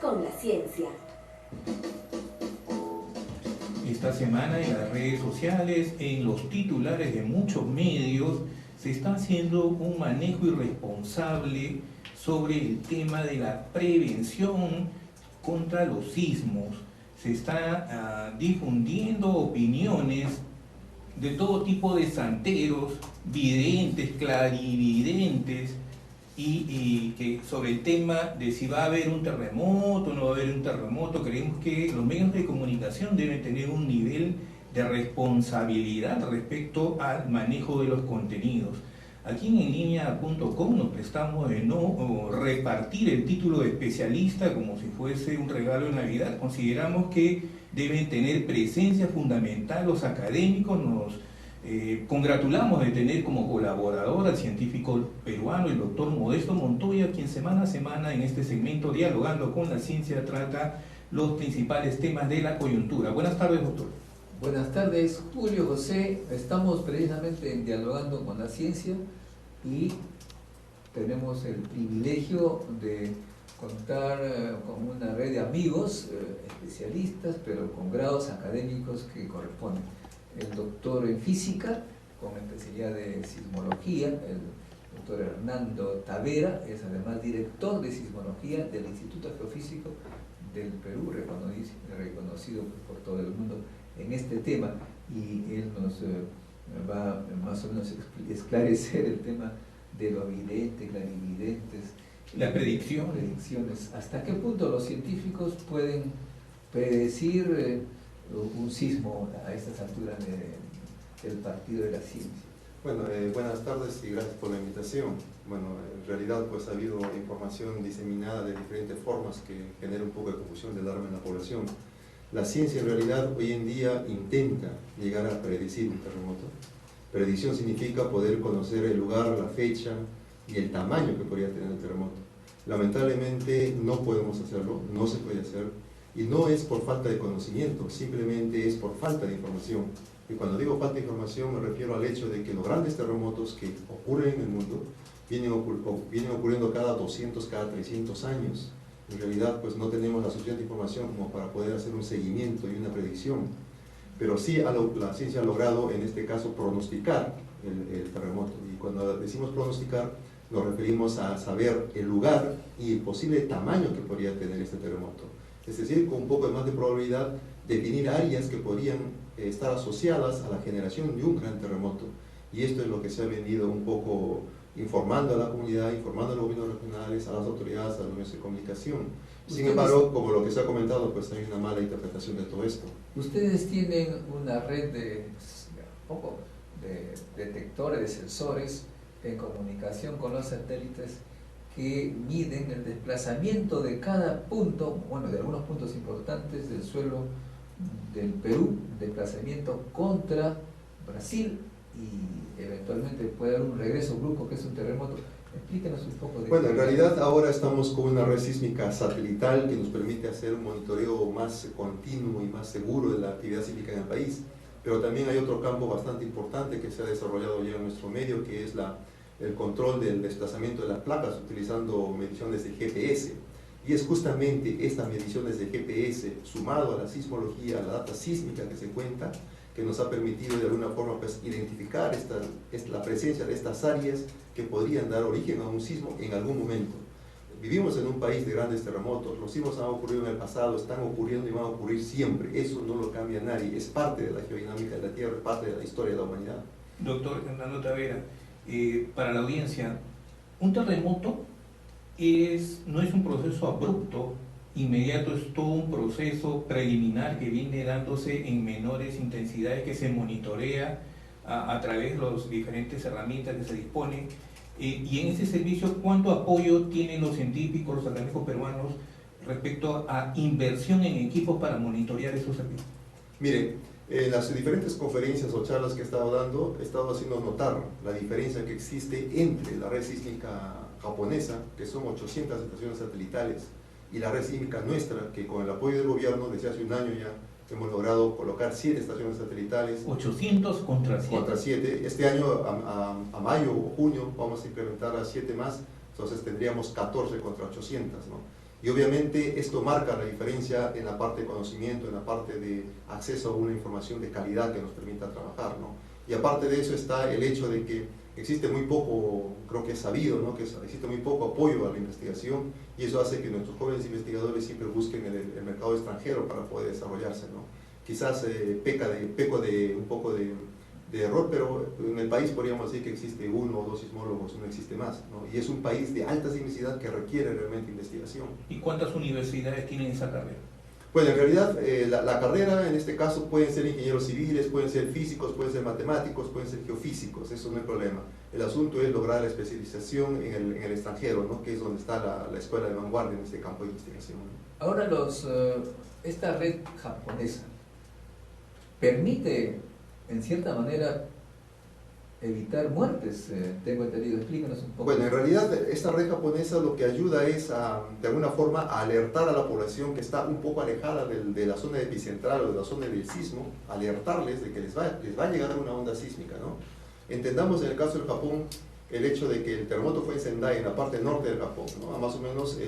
con la ciencia. Esta semana en las redes sociales, en los titulares de muchos medios, se está haciendo un manejo irresponsable sobre el tema de la prevención contra los sismos. Se está difundiendo opiniones de todo tipo de santeros, videntes, clarividentes, y que sobre el tema de si va a haber un terremoto o no va a haber un terremoto. Creemos que los medios de comunicación deben tener un nivel de responsabilidad respecto al manejo de los contenidos. Aquí en enlinea.com nos prestamos de no repartir el título de especialista como si fuese un regalo de Navidad. Consideramos que deben tener presencia fundamental los académicos. Nos congratulamos de tener como colaborador al científico peruano, el doctor Modesto Montoya, quien semana a semana en este segmento Dialogando con la Ciencia trata los principales temas de la coyuntura. Buenas tardes, doctor. Buenas tardes, Julio, José. Estamos precisamente en Dialogando con la Ciencia y tenemos el privilegio de contar con una red de amigos, especialistas, pero con grados académicos que corresponden. El doctor en física, con especialidad de sismología, el doctor Hernando Tavera, es además director de sismología del Instituto Astrofísico del Perú, reconocido por todo el mundo en este tema, y él nos va más o menos a esclarecer el tema de lo evidente, clarividentes, las predicciones. ¿Hasta qué punto los científicos pueden predecir un sismo a estas alturas del partido de la ciencia? Bueno, buenas tardes y gracias por la invitación. Bueno, en realidad pues ha habido información diseminada de diferentes formas que genera un poco de confusión de alarma en la población. La ciencia en realidad hoy en día intenta llegar a predecir un terremoto. Predicción significa poder conocer el lugar, la fecha y el tamaño que podría tener el terremoto. Lamentablemente no podemos hacerlo, no se puede hacer, y no es por falta de conocimiento, simplemente es por falta de información. Y cuando digo falta de información me refiero al hecho de que los grandes terremotos que ocurren en el mundo vienen ocurriendo cada 200, cada 300 años. En realidad pues no tenemos la suficiente información como para poder hacer un seguimiento y una predicción, pero sí la ciencia ha logrado en este caso pronosticar el terremoto, y cuando decimos pronosticar nos referimos a saber el lugar y el posible tamaño que podría tener este terremoto, es decir, con un poco más de probabilidad definir áreas que podrían estar asociadas a la generación de un gran terremoto, y esto es lo que se ha venido un poco informando a la comunidad, informando a los gobiernos regionales, a las autoridades, a los medios de comunicación. Sin embargo, como lo que se ha comentado, pues hay una mala interpretación de todo esto. Ustedes tienen una red de detectores, de sensores en comunicación con los satélites que miden el desplazamiento de cada punto, bueno, de algunos puntos importantes del suelo del Perú, desplazamiento contra Brasil, y eventualmente puede haber un regreso brusco que es un terremoto. Explíquenos un poco de... Bueno, en realidad ahora estamos con una red sísmica satelital que nos permite hacer un monitoreo más continuo y más seguro de la actividad sísmica en el país, pero también hay otro campo bastante importante que se ha desarrollado ya en nuestro medio, que es el control del desplazamiento de las placas utilizando mediciones de GPS, y es justamente estas mediciones de GPS sumado a la sismología, a la data sísmica que se cuenta, que nos ha permitido de alguna forma pues, identificar la presencia de estas áreas que podrían dar origen a un sismo en algún momento. Vivimos en un país de grandes terremotos, los sismos han ocurrido en el pasado, están ocurriendo y van a ocurrir siempre, eso no lo cambia nadie, es parte de la geodinámica de la Tierra, parte de la historia de la humanidad. Doctor Hernando Tavera, para la audiencia, un terremoto no es un proceso abrupto, inmediato, es todo un proceso preliminar que viene dándose en menores intensidades, que se monitorea a través de las diferentes herramientas que se disponen. Y en ese servicio, ¿cuánto apoyo tienen los científicos, los académicos peruanos respecto a inversión en equipos para monitorear esos servicios? Mire, en las diferentes conferencias o charlas que he estado dando, he estado haciendo notar la diferencia que existe entre la red sísmica japonesa, que son 800 estaciones satelitales, y la red sísmica nuestra, que con el apoyo del gobierno desde hace un año ya hemos logrado colocar 7 estaciones satelitales. 800 contra 7. Contra 7. Este año, a mayo o junio, vamos a implementar a 7 más, entonces tendríamos 14 contra 800, ¿no? Y obviamente esto marca la diferencia en la parte de conocimiento, en la parte de acceso a una información de calidad que nos permita trabajar, ¿no? Y aparte de eso está el hecho de que existe muy poco, creo que es sabido, ¿no? Que existe muy poco apoyo a la investigación, y eso hace que nuestros jóvenes investigadores siempre busquen el mercado extranjero para poder desarrollarse, ¿no? Quizás peco de un poco de error, pero en el país podríamos decir que existe uno o dos sismólogos, no existe más, ¿no? Y es un país de alta sismicidad que requiere realmente investigación. ¿Y cuántas universidades tienen esa carrera? Bueno, en realidad la carrera en este caso pueden ser ingenieros civiles, pueden ser físicos, pueden ser matemáticos, pueden ser geofísicos, eso no es problema. El asunto es lograr la especialización en el extranjero, ¿no? Que es donde está la escuela de vanguardia en este campo de investigación, ¿no? Ahora esta red japonesa permite, en cierta manera, evitar muertes, tengo entendido. Explícanos un poco. Bueno, en realidad esta red japonesa lo que ayuda es de alguna forma a alertar a la población que está un poco alejada de la zona epicentral o de la zona del sismo, alertarles de que les va a llegar una onda sísmica, ¿no? Entendamos en el caso del Japón el hecho de que el terremoto fue en Sendai, en la parte norte del Japón, ¿no? Más o menos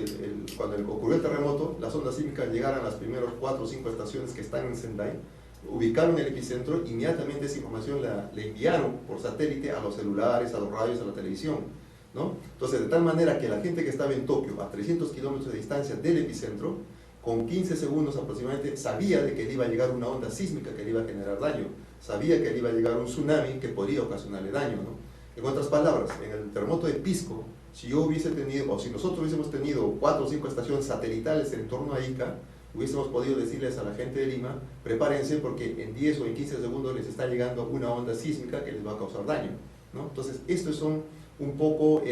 cuando ocurrió el terremoto, las ondas sísmicas llegaron a las primeras 4 o 5 estaciones que están en Sendai, ubicaron el epicentro, inmediatamente esa información la enviaron por satélite a los celulares, a los radios, a la televisión, ¿no? Entonces, de tal manera que la gente que estaba en Tokio, a 300 kilómetros de distancia del epicentro, con 15 segundos aproximadamente, sabía de que le iba a llegar una onda sísmica que le iba a generar daño, sabía que le iba a llegar un tsunami que podría ocasionarle daño, ¿no? En otras palabras, en el terremoto de Pisco, si yo hubiese tenido, o si nosotros hubiésemos tenido 4 o 5 estaciones satelitales en torno a Ica, hubiésemos podido decirles a la gente de Lima, prepárense porque en 10 o en 15 segundos les está llegando una onda sísmica que les va a causar daño, ¿no? Entonces, estos son un poco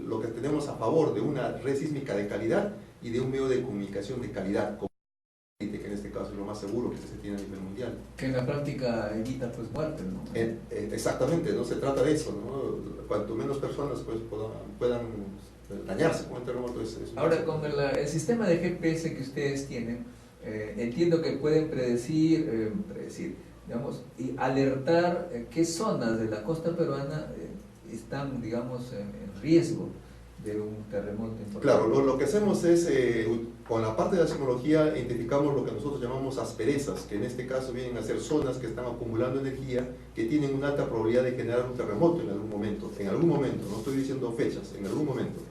lo que tenemos a favor de una red sísmica de calidad y de un medio de comunicación de calidad, que en este caso es lo más seguro que se tiene a nivel mundial. Que en la práctica evita pues muertes, ¿no? Exactamente, no se trata de eso, ¿no? Cuanto menos personas pues, puedan dañarse con el terremoto es Ahora, con el sistema de GPS que ustedes tienen, entiendo que pueden predecir, digamos, y alertar qué zonas de la costa peruana están, digamos, en riesgo de un terremoto importante. Claro, lo que hacemos es, con la parte de la sismología, identificamos lo que nosotros llamamos asperezas, que en este caso vienen a ser zonas que están acumulando energía, que tienen una alta probabilidad de generar un terremoto en algún momento, no estoy diciendo fechas, en algún momento.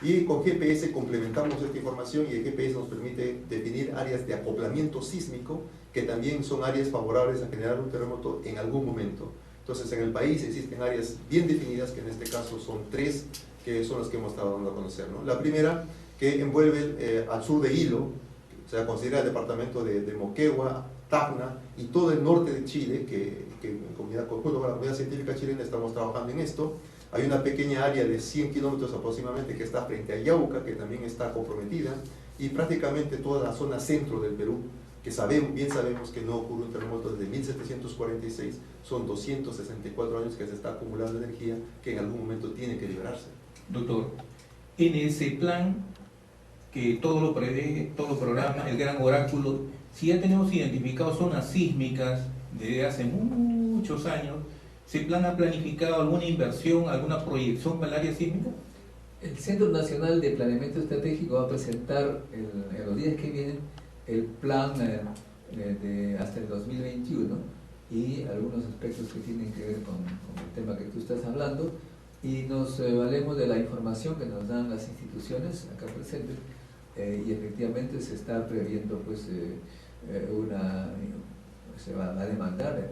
Y con GPS complementamos esta información y el GPS nos permite definir áreas de acoplamiento sísmico que también son áreas favorables a generar un terremoto en algún momento. Entonces, en el país existen áreas bien definidas, que en este caso son 3, que son las que hemos estado dando a conocer, ¿no? La primera, que envuelve al sur de Hilo, o sea, considera el departamento de Moquegua, Tacna y todo el norte de Chile, que junto con la comunidad científica chilena estamos trabajando en esto. Hay una pequeña área de 100 kilómetros aproximadamente que está frente a Yauca, que también está comprometida, y prácticamente toda la zona centro del Perú, que bien sabemos que no ocurre un terremoto desde 1746, son 264 años que se está acumulando energía que en algún momento tiene que liberarse. Doctor, en ese plan que todo lo prevé, todo lo programa, el gran oráculo, si ya tenemos identificado zonas sísmicas desde hace muchos años, ¿se ha planificado alguna inversión, alguna proyección para el área sísmica? El Centro Nacional de Planeamiento Estratégico va a presentar en los días que vienen el plan hasta el 2021 y algunos aspectos que tienen que ver con el tema que tú estás hablando, y nos valemos de la información que nos dan las instituciones acá presentes, y efectivamente se está previendo pues se va a demandar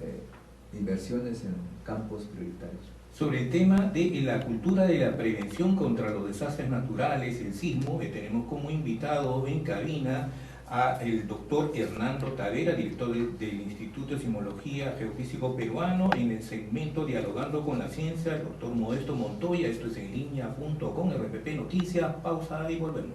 inversiones en campos prioritarios. Sobre el tema de la cultura de la prevención contra los desastres naturales, el sismo, tenemos como invitado en cabina al doctor Hernando Tavera, director del Instituto de Sismología Geofísico Peruano, en el segmento Dialogando con la Ciencia, el doctor Modesto Montoya. Esto es enlinea.com, RPP Noticias. Pausa y volvemos.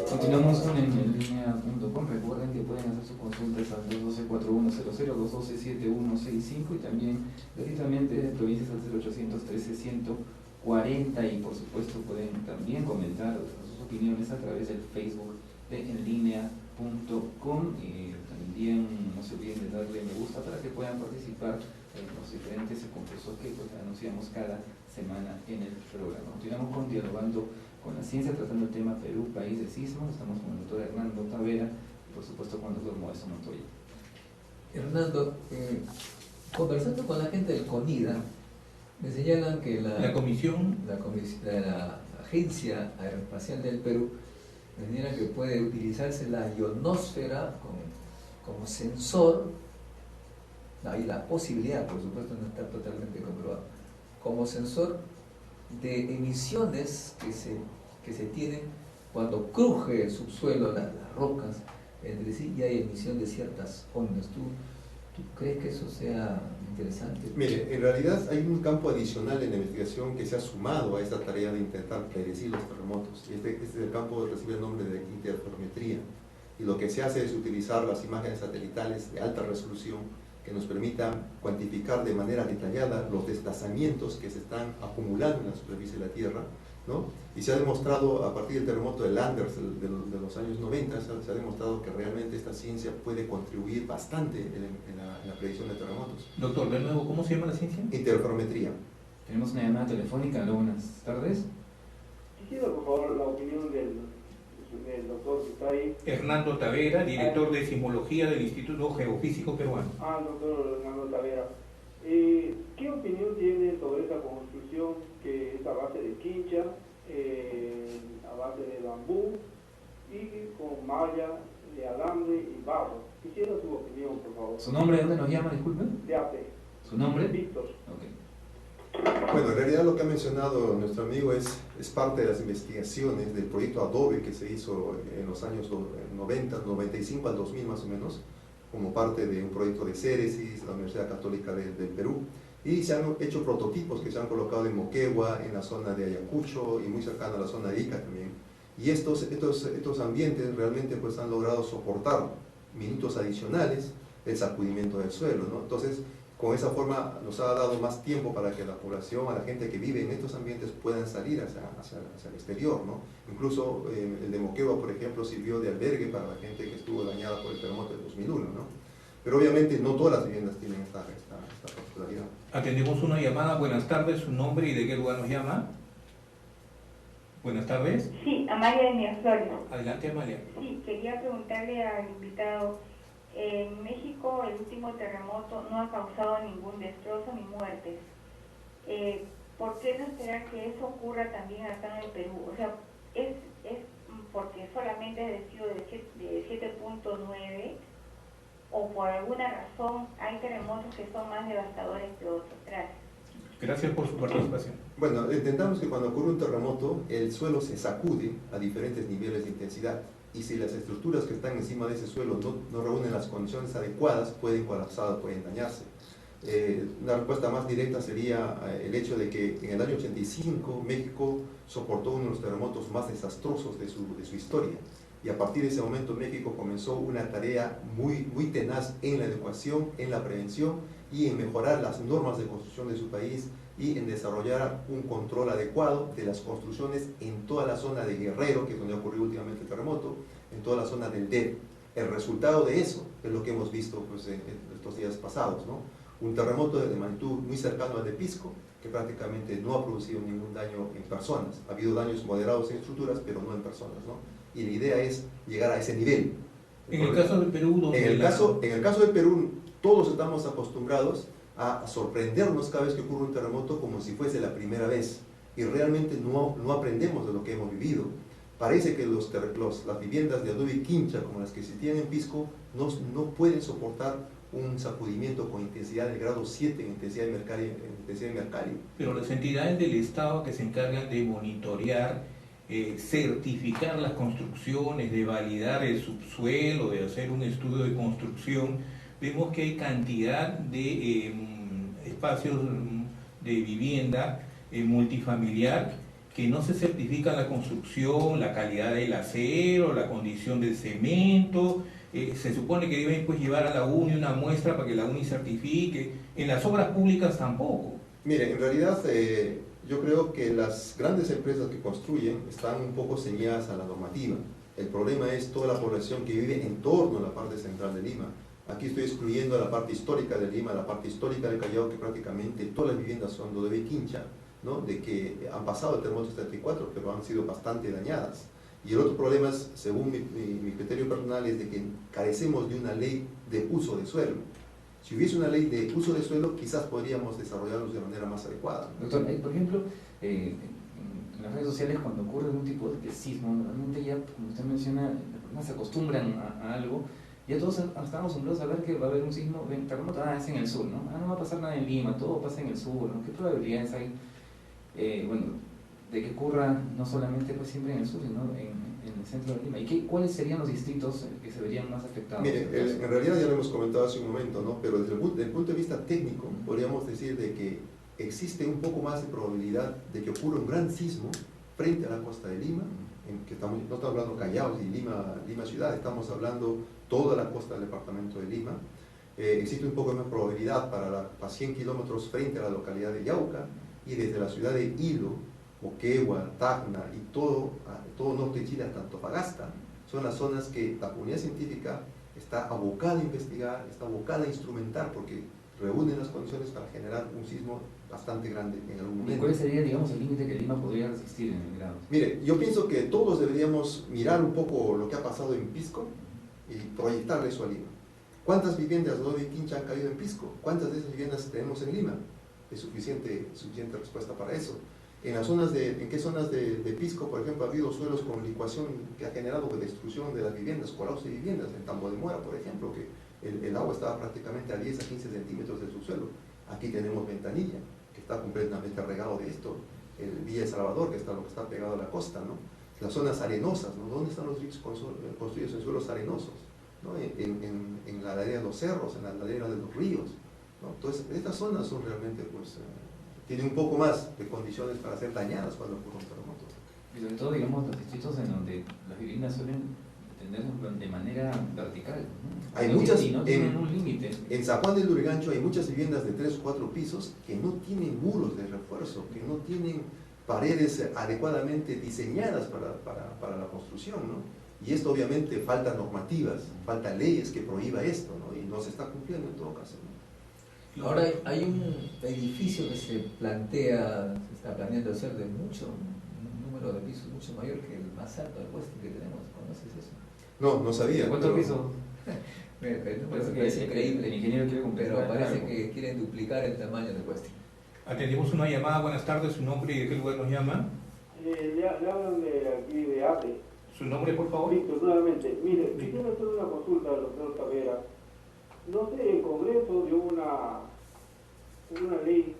Continuamos con enlinea.com. Recuerden que pueden hacer sus consultas al 212-4100, 212-7165 y también gratuitamente de provincias al 0800-13-140, y por supuesto pueden también comentar sus opiniones a través del Facebook de enlinea.com. también no se olviden de darle me gusta para que puedan participar en los diferentes concursos que pues, anunciamos cada semana en el programa. Continuamos dialogando con la ciencia, tratando el tema Perú, país de sismos. Estamos con el doctor Hernando Tavera y por supuesto con el doctor Modesto Montoya. Hernando, conversando con la gente del CONIDA, me señalan que la Agencia Aeroespacial del Perú me señalan que puede utilizarse la ionosfera como sensor. Hay la posibilidad, por supuesto no está totalmente comprobado, como sensor de emisiones que se tienen cuando cruje el subsuelo, las rocas entre sí, y hay emisión de ciertas ondas. ¿Tú crees que eso sea interesante? Mire, en realidad hay un campo adicional en la investigación que se ha sumado a esta tarea de intentar predecir los terremotos. Este campo recibe el nombre de interferometría. Y lo que se hace es utilizar las imágenes satelitales de alta resolución que nos permitan cuantificar de manera detallada los desplazamientos que se están acumulando en la superficie de la Tierra, ¿no? Y se ha demostrado a partir del terremoto de Landers de los años 90, se ha demostrado que realmente esta ciencia puede contribuir bastante en la predicción de terremotos. Doctor, de nuevo, ¿cómo se llama la ciencia? Interferometría. Tenemos una llamada telefónica. Aló, buenas tardes. Quisiera, por favor, la opinión del doctor que está ahí. Hernando Tavera, director de Sismología del Instituto Geofísico Peruano. Doctor Hernando Tavera. ¿Qué opinión tiene sobre esa construcción que es a base de quincha, a base de bambú y con malla de alambre y barro? Quisiera su opinión, por favor. ¿Su nombre? ¿De dónde nos llama? Disculpen. De AP. ¿Su nombre? Víctor. Ok. Bueno, en realidad lo que ha mencionado nuestro amigo es parte de las investigaciones del proyecto Adobe que se hizo en los años 90, 95 al 2000 más o menos, como parte de un proyecto de Céresis, la Universidad Católica del Perú, y se han hecho prototipos que se han colocado en Moquegua, en la zona de Ayacucho y muy cercana a la zona de Ica también. Y estos ambientes realmente pues han logrado soportar minutos adicionales el sacudimiento del suelo, ¿no? Entonces, con esa forma nos ha dado más tiempo para que la población, a la gente que vive en estos ambientes puedan salir hacia el exterior, ¿no? Incluso el de Moquegua, por ejemplo, sirvió de albergue para la gente que estuvo dañada por el terremoto del 2001, ¿no? Pero obviamente no todas las viviendas tienen esta particularidad. Atendemos una llamada. Buenas tardes, su nombre y de qué lugar nos llama. Buenas tardes. Sí, Amalia de Miraflores. Adelante, Amalia. Sí, quería preguntarle al invitado, en México el último terremoto no ha causado ningún destrozo ni muertes. ¿Por qué no esperar que eso ocurra también acá en el Perú? O sea, ¿es porque solamente ha sido de 7.9 o por alguna razón hay terremotos que son más devastadores que otros? Gracias. Gracias por su participación. Bueno, entendamos que cuando ocurre un terremoto, el suelo se sacude a diferentes niveles de intensidad. Y si las estructuras que están encima de ese suelo no reúnen las condiciones adecuadas, pueden colapsar, pueden dañarse. Una respuesta más directa sería el hecho de que en el año 85 México soportó uno de los terremotos más desastrosos de su historia. Y a partir de ese momento México comenzó una tarea muy tenaz en la educación, en la prevención y en mejorar las normas de construcción de su país y en desarrollar un control adecuado de las construcciones en toda la zona de Guerrero, que es donde ocurrió últimamente el terremoto, en toda la zona del DEP. El resultado de eso es lo que hemos visto pues, en estos días pasados, ¿no? Un terremoto de magnitud muy cercano al de Pisco, que prácticamente no ha producido ningún daño en personas. Ha habido daños moderados en estructuras, pero no en personas, ¿no? Y la idea es llegar a ese nivel. En el caso del Perú, en el caso del Perú, todos estamos acostumbrados a sorprendernos cada vez que ocurre un terremoto como si fuese la primera vez, y realmente no aprendemos de lo que hemos vivido. Parece que las viviendas de adobe y quincha, como las que se tienen en Pisco, no pueden soportar un sacudimiento con intensidad del grado 7 en intensidad de Mercalli. Pero las entidades del Estado que se encargan de monitorear, certificar las construcciones, de validar el subsuelo, de hacer un estudio de construcción, vemos que hay cantidad de espacios de vivienda multifamiliar que no se certifica la construcción, la calidad del acero, la condición del cemento. Se supone que deben pues, llevar a la UNI una muestra para que la UNI certifique. En las obras públicas tampoco. Mire, en realidad yo creo que las grandes empresas que construyen están un poco ceñidas a la normativa. El problema es toda la población que vive en torno a la parte central de Lima. Aquí estoy excluyendo a la parte histórica de Lima, la parte histórica del Callao, que prácticamente todas las viviendas son de Quincha, ¿no? De que han pasado el terremoto 74, pero han sido bastante dañadas. Y el otro problema, es, según mi criterio personal, es de que carecemos de una ley de uso de suelo. Si hubiese una ley de uso de suelo, quizás podríamos desarrollarlos de manera más adecuada. Doctor, por ejemplo, en las redes sociales cuando ocurre algún tipo de sismo, normalmente ya, como usted menciona, las personas se acostumbran a algo, ya todos estamos acostumbrados a ver que va a haber un sismo, un terremoto, es en el sur, ¿no? No va a pasar nada en Lima, todo pasa en el sur, ¿no? ¿Qué probabilidades hay, bueno, de que ocurra no solamente pues siempre en el sur, sino en el centro de Lima? ¿Y cuáles serían los distritos que se verían más afectados? Mire, en realidad ya lo hemos comentado hace un momento, ¿no? Pero desde el punto de vista técnico, podríamos decir de que existe un poco más de probabilidad de que ocurra un gran sismo frente a la costa de Lima, en que no estamos hablando Callao y Lima ciudad, estamos hablando toda la costa del departamento de Lima. Existe un poco más probabilidad para 100 kilómetros frente a la localidad de Yauca, y desde la ciudad de Hilo, Moquegua, Tacna y todo norte de Chile hasta Antofagasta, son las zonas que la comunidad científica está abocada a investigar, está abocada a instrumentar, porque reúnen las condiciones para generar un sismo bastante grande en algún momento. ¿Y cuál sería, digamos, el límite que Lima podría resistir en el grado? Mire, yo pienso que todos deberíamos mirar un poco lo que ha pasado en Pisco y proyectarle eso a Lima. ¿Cuántas viviendas de Quincha han caído en Pisco? ¿Cuántas de esas viviendas tenemos en Lima? Es suficiente respuesta para eso. ¿En qué zonas de Pisco, por ejemplo, ha habido suelos con licuación que ha generado destrucción de las viviendas, colapso de viviendas? En Tambo de Mora, por ejemplo, que el agua estaba prácticamente a 10 a 15 centímetros del subsuelo. Aquí tenemos Ventanilla, que está completamente regado de esto. El Villa El Salvador, que está pegado a la costa, ¿no? Las zonas arenosas, ¿no? ¿Dónde están los ríos construidos en suelos arenosos? ¿No? En la ladera de los cerros, en la ladera de los ríos, ¿no? Entonces, estas zonas son realmente, pues, tienen un poco más de condiciones para ser dañadas cuando ocurre un terremoto. Y sobre todo, digamos, los distritos en donde las viviendas suelen tender de manera vertical, ¿no? Hay muchas, y no tienen un límite. En San Juan del Lurigancho hay muchas viviendas de 3 o 4 pisos que no tienen muros de refuerzo, que no tienen paredes adecuadamente diseñadas para la construcción, ¿no? Y esto obviamente falta normativas, falta leyes que prohíba esto, ¿no? Y no se está cumpliendo en todo caso, ¿no? Ahora hay un edificio que se está planeando hacer de un número de pisos mucho mayor que el más alto del Westin que tenemos. ¿Conoces eso? No sabía. ¿Cuántos pisos? El número me Parece parece que increíble, el ingeniero quiere pero completar parece algo. que quieren duplicar el tamaño del Westin. Atendimos una llamada. Buenas tardes, su nombre y de qué lugar nos llama. Le hablan de aquí de ATE. Su nombre, por favor. Víctor, nuevamente. Mire, quisiera hacer una consulta al doctor Tavera. No sé, el Congreso dio una ley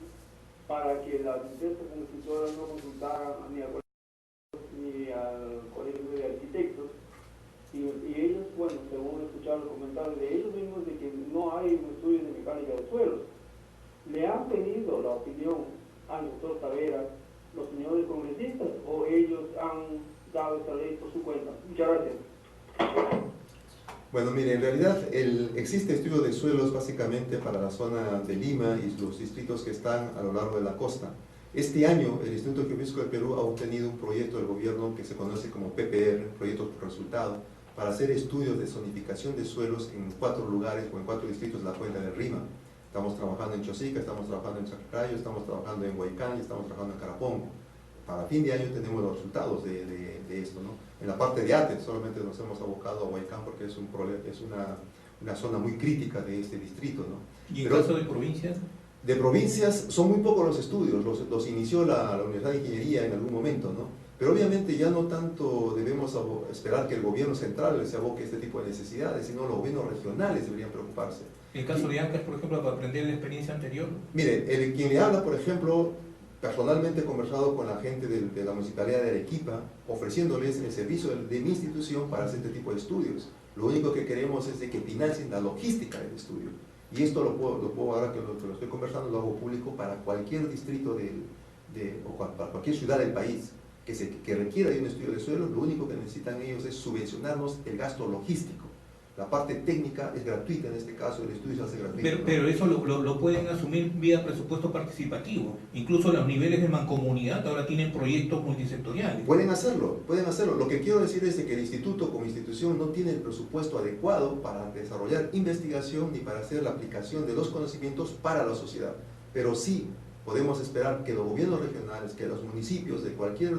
para que las empresas constructoras no consultaran ni al Colegio de Arquitectos. Y ellos, bueno, según escuchar los comentarios de ellos mismos, de que no hay un estudio de mecánica de suelos. ¿Le han pedido la opinión al doctor Tavera los señores congresistas o ellos han dado esta ley por su cuenta? Muchas gracias. Bueno, mire, en realidad existe estudio de suelos básicamente para la zona de Lima y los distritos que están a lo largo de la costa. Este año, el Instituto Geofísico del Perú ha obtenido un proyecto del gobierno que se conoce como PPR, Proyectos por Resultado, para hacer estudios de zonificación de suelos en 4 lugares o en 4 distritos de la cuenca del Rima. Estamos trabajando en Chosica, estamos trabajando en Chaclayo, estamos trabajando en Huaycán y estamos trabajando en Carapongo. Para fin de año tenemos los resultados de esto, ¿no? En la parte de ATE solamente nos hemos abocado a Huaycán porque es una zona muy crítica de este distrito, ¿no? ¿Y en Pero, caso de provincias? de provincias son muy pocos los estudios, los inició la Universidad de Ingeniería en algún momento, ¿no? Pero obviamente ya no tanto debemos esperar que el gobierno central se aboque a este tipo de necesidades, sino los gobiernos regionales deberían preocuparse. ¿En el caso de Ancash, por ejemplo, para aprender la experiencia anterior? Mire, quien le habla, por ejemplo, personalmente he conversado con la gente de la Municipalidad de Arequipa, ofreciéndoles el servicio de mi institución para hacer este tipo de estudios. Lo único que queremos es de que financien la logística del estudio. Y esto lo puedo ahora que lo estoy conversando, lo hago público para cualquier distrito o para cualquier ciudad del país que requiera de un estudio de suelo. Lo único que necesitan ellos es subvencionarnos el gasto logístico. La parte técnica es gratuita en este caso, el estudio se hace gratuito. Pero eso lo pueden asumir vía presupuesto participativo. Incluso los niveles de mancomunidad ahora tienen proyectos multisectoriales. Pueden hacerlo, pueden hacerlo. Lo que quiero decir es de que el instituto como institución no tiene el presupuesto adecuado para desarrollar investigación ni para hacer la aplicación de los conocimientos para la sociedad. Pero sí podemos esperar que los gobiernos regionales, que los municipios de cualquier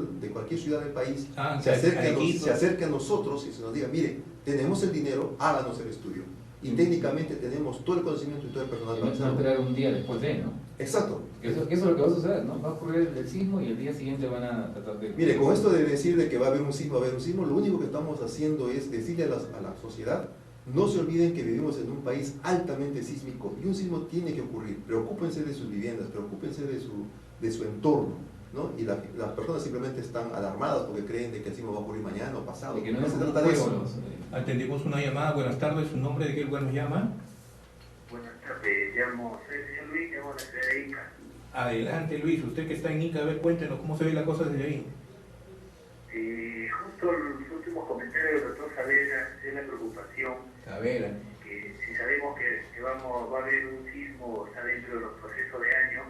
ciudad del país se acerquen a nosotros y se nos digan, mire, tenemos el dinero, háganos el estudio. Y técnicamente tenemos todo el conocimiento y todo el personal. Y no esperar un día después de, ¿no? Exacto. Eso es lo que va a suceder, ¿no? Va a ocurrir el sismo y el día siguiente van a tratar de... Mire, con esto de decir de que va a haber un sismo, lo único que estamos haciendo es decirle a la sociedad, no se olviden que vivimos en un país altamente sísmico y un sismo tiene que ocurrir. Preocúpense de sus viviendas, preocúpense de su entorno, ¿no? Y las personas simplemente están alarmadas porque creen de que el sismo va a ocurrir mañana o pasado. Y que no se es trata de eso. Atendemos una llamada. Buenas tardes, ¿su nombre? ¿De qué lugar nos llama? Buenas tardes, soy el señor Luis, llamo de la ciudad de Ica. Adelante, Luis, usted que está en Ica, a ver, cuéntenos cómo se ve la cosa desde ahí. Justo los últimos comentarios del doctor Saavedra es la preocupación que si sabemos que va a haber un sismo, está dentro de los procesos de año,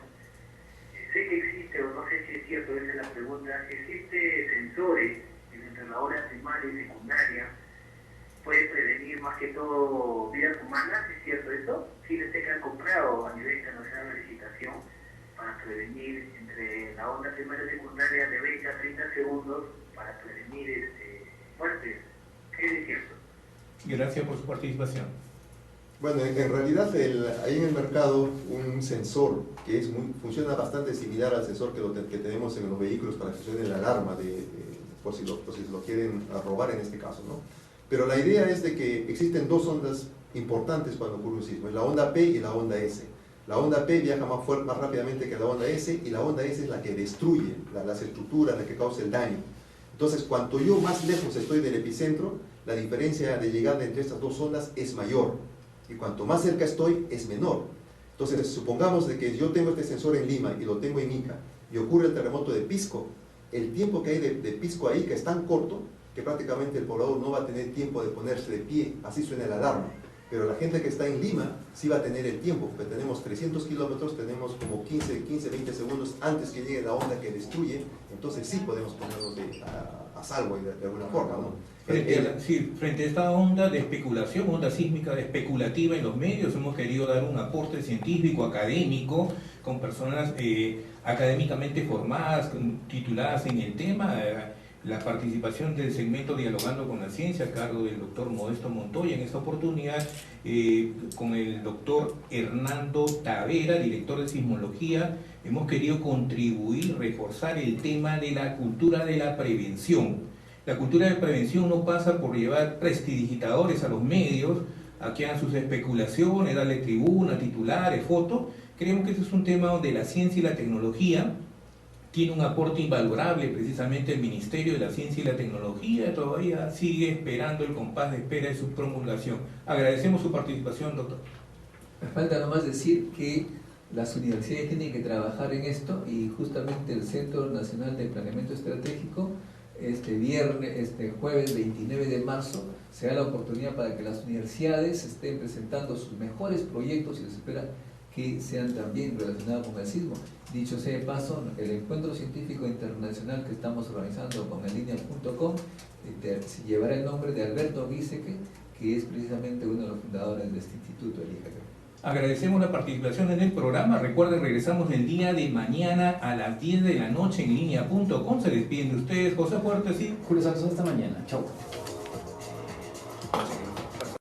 sé que existe, o no sé si es cierto, esa es la pregunta, existe sensores entre la hora primaria y secundaria, puede prevenir más que todo vidas humanas, ¿es cierto esto? Sí, les que han comprado a nivel internacional una licitación para prevenir entre la onda primaria y secundaria de 20 a 30 segundos para prevenir muertes. ¿Qué es cierto? Gracias por su participación. Bueno, en realidad hay en el mercado un sensor que funciona bastante similar al sensor que tenemos en los vehículos para que funcione la alarma por si lo quieren robar en este caso, ¿no? Pero la idea es de que existen dos ondas importantes cuando ocurre un sismo, es la onda P y la onda S. La onda P viaja más rápidamente que la onda S y la onda S es la que destruye las estructuras, la que causa el daño. Entonces, cuanto yo más lejos estoy del epicentro, la diferencia de llegada entre estas dos ondas es mayor. Y cuanto más cerca estoy, es menor. Entonces, supongamos de que yo tengo este sensor en Lima y lo tengo en Ica, y ocurre el terremoto de Pisco, el tiempo que hay de Pisco a Ica es tan corto que prácticamente el poblador no va a tener tiempo de ponerse de pie, así suena la alarma. Pero la gente que está en Lima sí va a tener el tiempo, porque tenemos 300 kilómetros, tenemos como 15, 20 segundos antes que llegue la onda que destruye, entonces sí podemos ponernos a salvo de alguna forma, ¿no? Frente a esta onda de especulación, onda sísmica especulativa en los medios, hemos querido dar un aporte científico, académico, con personas académicamente formadas, tituladas en el tema. La participación del segmento Dialogando con la Ciencia a cargo del doctor Modesto Montoya, en esta oportunidad con el doctor Hernando Tavera, director de sismología, hemos querido contribuir, reforzar el tema de la cultura de la prevención. La cultura de prevención no pasa por llevar prestidigitadores a los medios, a que hagan sus especulaciones, darle tribuna, titulares, fotos. Creemos que este es un tema donde la ciencia y la tecnología tiene un aporte invalorable. Precisamente el Ministerio de la Ciencia y la Tecnología todavía sigue esperando el compás de espera de su promulgación. Agradecemos su participación, doctor. Me falta nomás decir que las universidades tienen que trabajar en esto y justamente el Centro Nacional de Planeamiento Estratégico este jueves 29 de marzo será la oportunidad para que las universidades estén presentando sus mejores proyectos y se espera que sean también relacionados con el sismo. Dicho sea de paso, el encuentro científico internacional que estamos organizando con enlinea.com llevará el nombre de Alberto Giesecke, que es precisamente uno de los fundadores de este instituto, el IJK. Agradecemos la participación en el programa. Recuerden, regresamos el día de mañana a las 10 de la noche en enlinea.com. Se despiden de ustedes, José Fuertes y Julio Santos. Hasta mañana. Chau.